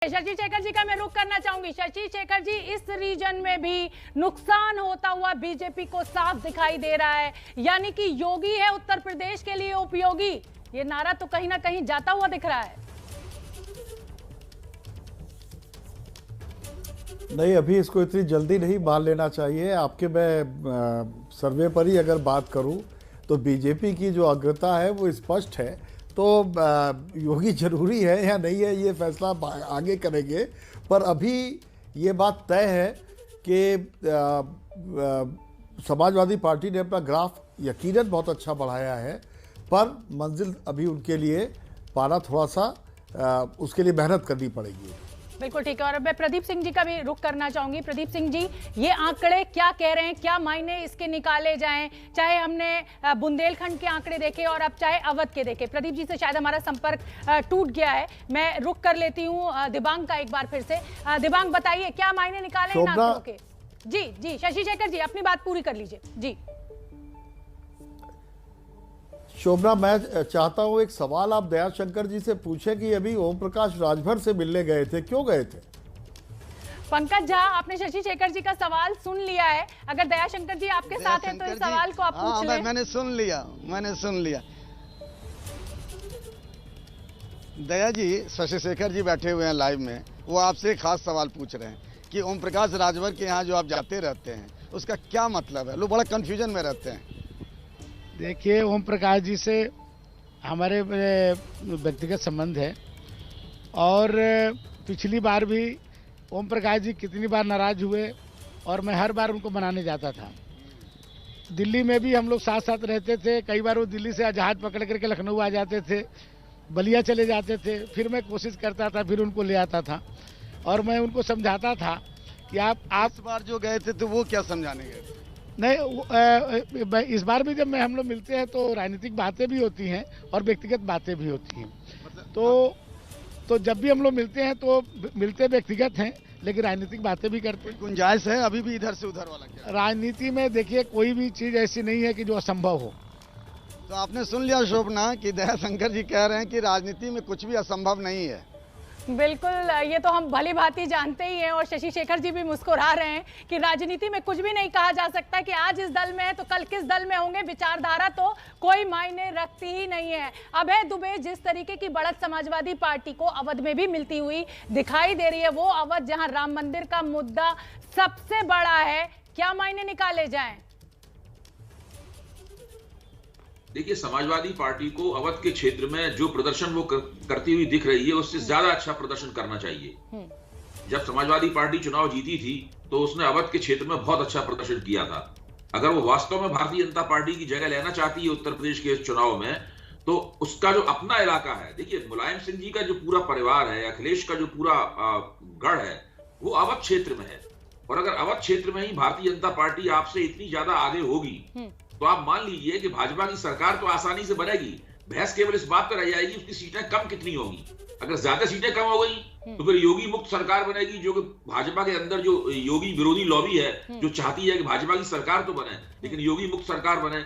शशि शेखर जी का मैं रुख करना चाहूंगी। शशि शेखर जी, इस रीजन में भी नुकसान होता हुआ बीजेपी को साफ दिखाई दे रहा है, यानी कि योगी है उत्तर प्रदेश के लिए उपयोगी, ये नारा तो कहीं ना कहीं जाता हुआ दिख रहा है। नहीं, अभी इसको इतनी जल्दी नहीं मान लेना चाहिए। आपके मैं सर्वे पर ही अगर बात करूं तो बीजेपी की जो अग्रता है वो स्पष्ट है। तो योगी जरूरी है या नहीं है ये फैसला आगे करेंगे, पर अभी ये बात तय है कि समाजवादी पार्टी ने अपना ग्राफ यकीनन बहुत अच्छा बढ़ाया है, पर मंजिल अभी उनके लिए पाना थोड़ा सा उसके लिए मेहनत करनी पड़ेगी। बिल्कुल ठीक है। और मैं प्रदीप सिंह जी का भी रुख करना चाहूंगी। प्रदीप सिंह जी, ये आंकड़े क्या कह रहे हैं, क्या मायने इसके निकाले जाएं? चाहे हमने बुंदेलखंड के आंकड़े देखे और अब चाहे अवध के देखे। प्रदीप जी से शायद हमारा संपर्क टूट गया है, मैं रुख कर लेती हूँ दिबांग का एक बार फिर से। दिबांग, बताइए क्या मायने निकाले इन आंकड़ों के? जी जी, शशि शेखर जी अपनी बात पूरी कर लीजिए। जी शोभना, मैं चाहता हूं एक सवाल आप दयाशंकर जी से पूछें कि अभी ओम प्रकाश राजभर से मिलने गए थे, क्यों गए थे? पंकज झा, आपने शशि शेखर जी का सवाल सुन लिया है। अगर दयाशंकर जी आपके साथ हैं तो इस सवाल को आप पूछ लें। मैंने सुन लिया। दया जी, शशि शेखर जी बैठे हुए हैं लाइव में, वो आपसे एक खास सवाल पूछ रहे हैं कि ओम प्रकाश राजभर के यहाँ जो आप जाते रहते हैं उसका क्या मतलब है। लोग बड़ा कंफ्यूजन में रहते हैं। देखिए, ओम प्रकाश जी से हमारे व्यक्तिगत संबंध है और पिछली बार भी ओम प्रकाश जी कितनी बार नाराज हुए और मैं हर बार उनको मनाने जाता था। दिल्ली में भी हम लोग साथ साथ रहते थे। कई बार वो दिल्ली से जहाज पकड़ करके लखनऊ आ जाते थे, बलिया चले जाते थे, फिर मैं कोशिश करता था, फिर उनको ले आता था और मैं उनको समझाता था कि आप इस बार जो गए थे तो वो क्या समझाने गए थे? नहीं, इस बार भी जब हम लोग मिलते हैं तो राजनीतिक बातें भी होती हैं और व्यक्तिगत बातें भी होती हैं। तो जब भी हम लोग मिलते हैं तो मिलते व्यक्तिगत हैं, लेकिन राजनीतिक बातें भी करते हैं। गुंजाइश है अभी भी इधर से उधर वाला क्या? राजनीति में देखिए, कोई भी चीज़ ऐसी नहीं है कि जो असंभव हो। तो आपने सुन लिया शोभना कि दयाशंकर जी कह रहे हैं कि राजनीति में कुछ भी असंभव नहीं है। बिल्कुल, ये तो हम भली भांति जानते ही हैं और शशि शेखर जी भी मुस्कुरा रहे हैं कि राजनीति में कुछ भी नहीं कहा जा सकता कि आज इस दल में है तो कल किस दल में होंगे। विचारधारा तो कोई मायने रखती ही नहीं है। अभय दुबे जिस तरीके की बढ़त समाजवादी पार्टी को अवध में भी मिलती हुई दिखाई दे रही है, वो अवध जहां राम मंदिर का मुद्दा सबसे बड़ा है, क्या मायने निकाले जाएं? देखिए, समाजवादी पार्टी को अवध के क्षेत्र में जो प्रदर्शन वो करती हुई दिख रही है उससे ज्यादा अच्छा प्रदर्शन करना चाहिए। जब समाजवादी पार्टी चुनाव जीती थी तो उसने अवध के क्षेत्र में बहुत अच्छा प्रदर्शन किया था। अगर वो वास्तव में भारतीय जनता पार्टी की जगह लेना चाहती है उत्तर प्रदेश के इस चुनाव में, तो उसका जो अपना इलाका है, देखिए मुलायम सिंह जी का जो पूरा परिवार है, अखिलेश का जो पूरा गढ़ है, वो अवध क्षेत्र में है। और अगर अवध क्षेत्र में ही भारतीय जनता पार्टी आपसे इतनी ज्यादा आगे होगी तो आप मान लीजिए कि भाजपा की सरकार तो आसानी से बनेगी। बहस केवल इस बात पर रह जाएगी उसकी सीटें कम कितनी होगी। अगर ज्यादा सीटें कम हो गई तो फिर योगी मुक्त सरकार बनेगी, जो कि भाजपा के अंदर जो योगी विरोधी लॉबी है जो चाहती है कि भाजपा की सरकार तो बने लेकिन योगी मुक्त सरकार बने,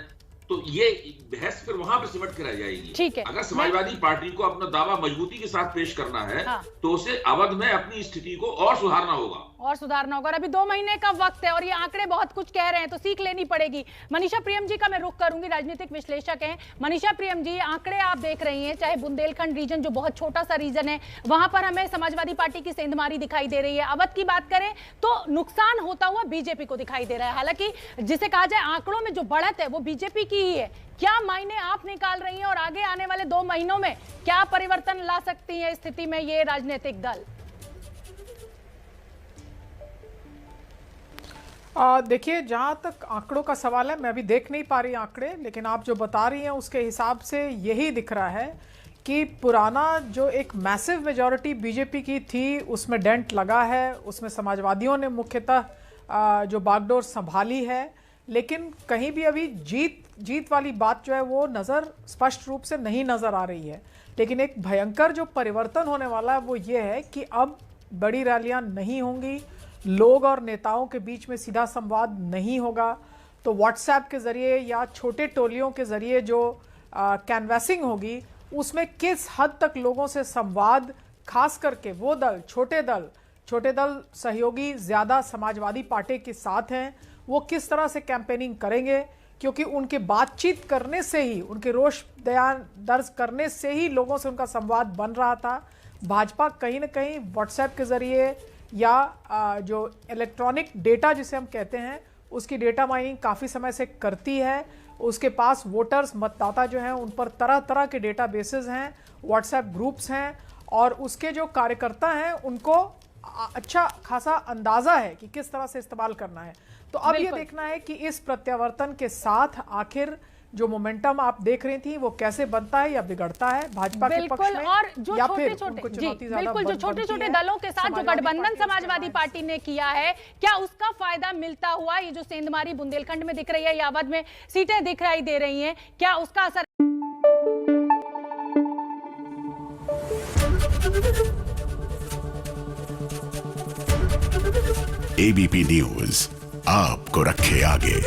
तो ये बहस फिर वहां पर सिमट के रह जाएगी। ठीक है। अगर समाजवादी पार्टी को अपना दावा मजबूती के साथ पेश करना है तो उसे अवध में अपनी स्थिति को और सुधारना होगा। और अभी 2 महीने का वक्त है और ये आंकड़े बहुत कुछ कह रहे हैं तो सीख लेनी पड़ेगी। मनीषा प्रियम जी का मैं रुख करूंगी, राजनीतिक विश्लेषक हैं। मनीषा प्रियम जी, आंकड़े आप देख रही हैं, चाहे बुंदेलखंड रीजन जो बहुत छोटा सा रीजन है वहां पर हमें समाजवादी पार्टी की सेंधमारी दिखाई दे रही है। अवध की बात करें तो नुकसान होता हुआ बीजेपी को दिखाई दे रहा है। हालांकि जिसे कहा जाए आंकड़ों में जो बढ़त है वो बीजेपी की ही है। क्या मायने आप निकाल रही हैं और आगे आने वाले 2 महीनों में क्या परिवर्तन ला सकती है स्थिति में ये राजनीतिक दल? देखिए, जहाँ तक आंकड़ों का सवाल है, मैं अभी देख नहीं पा रही आंकड़े, लेकिन आप जो बता रही हैं उसके हिसाब से यही दिख रहा है कि पुराना जो एक मैसिव मेजॉरिटी बीजेपी की थी उसमें डेंट लगा है, उसमें समाजवादियों ने मुख्यतः जो बागडोर संभाली है, लेकिन कहीं भी अभी जीत वाली बात जो है वो स्पष्ट रूप से नहीं नज़र आ रही है। लेकिन एक भयंकर जो परिवर्तन होने वाला है वो ये है कि अब बड़ी रैलियाँ नहीं होंगी, लोग और नेताओं के बीच में सीधा संवाद नहीं होगा, तो व्हाट्सएप के ज़रिए या छोटे टोलियों के ज़रिए जो कैनवैसिंग होगी उसमें किस हद तक लोगों से संवाद खास करके वो दल, छोटे दल सहयोगी ज्यादा समाजवादी पार्टी के साथ हैं, वो किस तरह से कैंपेनिंग करेंगे, क्योंकि उनके बातचीत करने से ही, उनके रोष बयान दर्ज करने से ही लोगों से उनका संवाद बन रहा था। भाजपा कहीं ना कहीं व्हाट्सएप के जरिए या जो इलेक्ट्रॉनिक डेटा जिसे हम कहते हैं उसकी डेटा माइनिंग काफ़ी समय से करती है। उसके पास वोटर्स, मतदाता जो हैं उन पर तरह तरह के डेटा बेसेस हैं, व्हाट्सएप ग्रुप्स हैं, और उसके जो कार्यकर्ता हैं उनको अच्छा खासा अंदाज़ा है कि किस तरह से इस्तेमाल करना है। तो अब ये देखना है कि इस प्रत्यावर्तन के साथ आखिर जो मोमेंटम आप देख रही थी वो कैसे बनता है या बिगड़ता है भाजपा के पक्ष में, और जो या छोटे फिर छोटे उनको जी चुनौती ज्यादा बिल्कुल जो छोटे छोटे दलों के साथ जो गठबंधन समाजवादी पार्टी ने किया है, क्या उसका फायदा मिलता हुआ ये जो सेंधमारी बुंदेलखंड में दिख रही है या अवध में सीटें दिखाई दे रही हैं, क्या उसका असर? एबीपी न्यूज आपको रखे आगे।